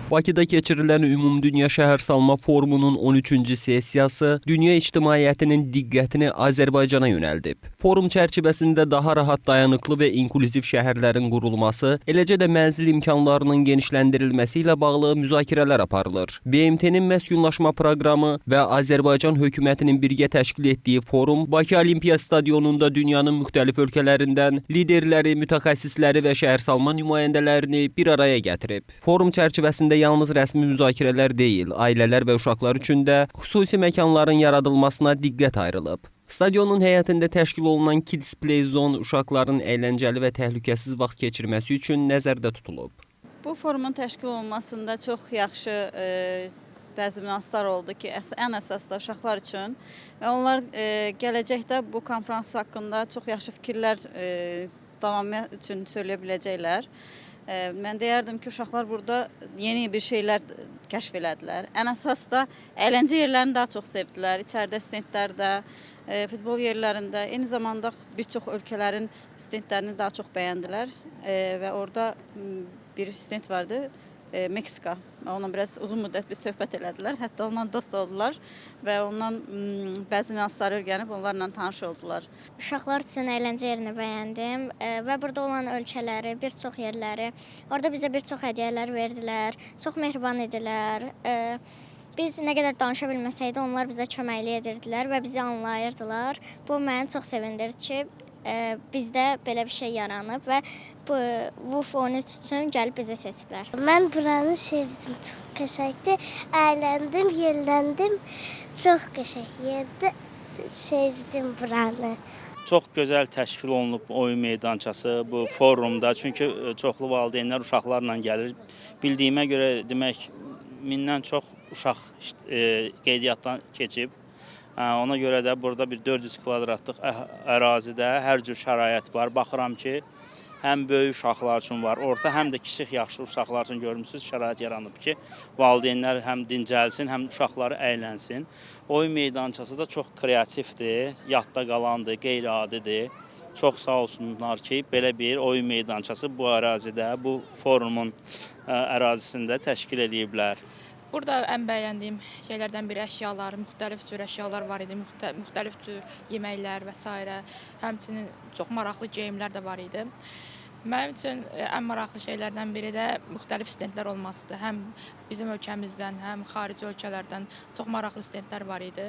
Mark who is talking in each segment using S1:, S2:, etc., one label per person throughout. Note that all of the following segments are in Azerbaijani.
S1: Bakıda keçirilən Ümumdünya Şəhərsalma Forumunun 13-cü sessiyası dünya ictimaiyyətinin diqqətini Azərbaycana yönəldib. Forum çərçivəsində daha rahat, dayanıqlı və inklüziv şəhərlərin qurulması, eləcə də mənzil imkanlarının genişləndirilməsi ilə bağlı müzakirələr aparılır. BMT-nin məskunlaşma proqramı və Azərbaycan hökumətinin birgə təşkil etdiyi forum Bakı Olimpiya Stadionunda dünyanın müxtəlif ölkələrindən liderləri, mütəxəssisləri və şəhərsalma nümayəndələrini bir araya gətirib. Forum çərçivəsində yalnız rəsmi müzakirələr deyil, ailələr və uşaqlar üçün də xüsusi məkanların yaradılmasına diqqət ayrılıb. Stadionun həyətində təşkil olunan Kids Play Zone uşaqların əyləncəli və təhlükəsiz vaxt keçirməsi üçün nəzərdə tutulub.
S2: Bu forumun təşkil olunmasında çox yaxşı bəzi münasibətlər oldu ki, ən əsas da uşaqlar üçün və onlar gələcəkdə bu konfrans haqqında çox yaxşı fikirlər davamı üçün söyləyə biləcəklər. Mən deyərdim ki, uşaqlar burada yeni bir şeylər kəşf elədilər. Ən əsas da əyləncə yerlərini daha çox sevdilər. İçəridə stendlərdə, futbol yerlərində, eyni zamanda bir çox ölkələrin stendlərini daha çox bəyəndilər. Və orada bir stend vardı, Meksika. Onunla biraz uzun müddət bir söhbət elədilər. Hətta onunla dost oldular və ondan bəzi nüansları öyrənib onlarla tanış oldular.
S3: Uşaqlar üçün əyləncə yerini bəyəndim və burada olan ölkələri, bir çox yerləri, orada bizə bir çox hədiyyələr verdilər, çox mehriban idilər. Biz nə qədər danışa bilməsəydi, onlar bizə köməklik edirdilər və bizi anlayırdılar. Bu məni çox sevindirdi ki, bizdə belə bir şey yaranıb və bu WUF 13 üçün gəlib bizə seçiblər.
S4: Mən buranı sevdim, çox qəşəngdir. Əyləndim, yerləndim, çox qəşəng yerdə, sevdim buranı.
S5: Çox gözəl təşkil olunub oyun meydançası bu forumda. Çünki çoxlu valideynlər uşaqlarla gəlir. Bildiyimə görə demək 1000-dən çox uşaq qeydiyyatdan keçib. Ona görə də burada bir 400 kvadratlıq ərazidə hər cür şərait var. Baxıram ki, həm böyük uşaqlar üçün var, orta, həm də kiçik yaşlı uşaqlar üçün görmüsünüz şərait yaranıb ki, valideynlər həm dincəlsin, həm uşaqları əylənsin. Oyun meydançası da çox kreativdir, yadda qalandır, qeyri-adidir. Çox sağ olsunlar ki, belə bir oyun meydançası bu ərazidə, bu forumun ərazisində təşkil ediblər.
S6: Burada ən bəyəndiyim şeylərdən biri əşyalar, müxtəlif cür əşyalar var idi, müxtəlif cür yeməklər və s. Həmçinin çox maraqlı geyimlər də var idi. Mənim üçün ən maraqlı şeylərdən biri də müxtəlif stendlər olmasıdır. Həm bizim ölkəmizdən, həm xarici ölkələrdən çox maraqlı stendlər var idi.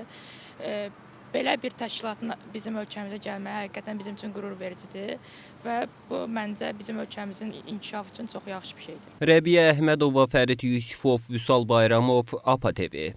S6: Belə bir təşkilatın bizim ölkəmizə gəlməyi həqiqətən bizim üçün qürur vericidir və bu məncə bizim ölkəmizin inkişafı üçün çox yaxşı bir şeydir.
S1: Rəbiyə Əhmədova, Fərid Yusifov, Vüsal Bayramov, APA TV.